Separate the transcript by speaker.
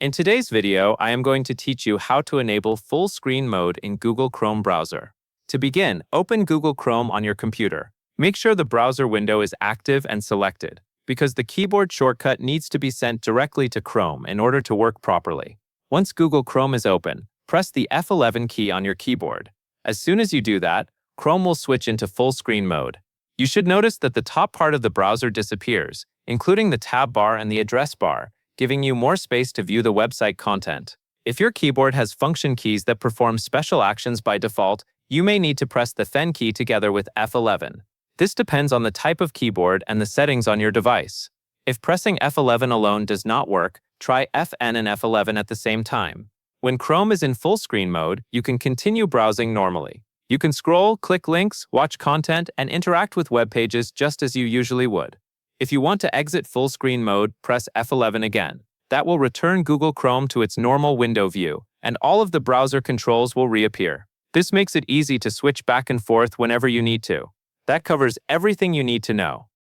Speaker 1: In today's video, I am going to teach you how to enable full screen mode in Google Chrome browser. To begin, open Google Chrome on your computer. Make sure the browser window is active and selected, because the keyboard shortcut needs to be sent directly to Chrome in order to work properly. Once Google Chrome is open, press the F11 key on your keyboard. As soon as you do that, Chrome will switch into full screen mode. You should notice that the top part of the browser disappears, including the tab bar and the address bar, giving you more space to view the website content. If your keyboard has function keys that perform special actions by default, you may need to press the Fen key together with F11. This depends on the type of keyboard and the settings on your device. If pressing F11 alone does not work, try Fn and F11 at the same time. When Chrome is in full screen mode, you can continue browsing normally. You can scroll, click links, watch content, and interact with web pages just as you usually would. If you want to exit full screen mode, press F11 again. That will return Google Chrome to its normal window view, and all of the browser controls will reappear. This makes it easy to switch back and forth whenever you need to. That covers everything you need to know.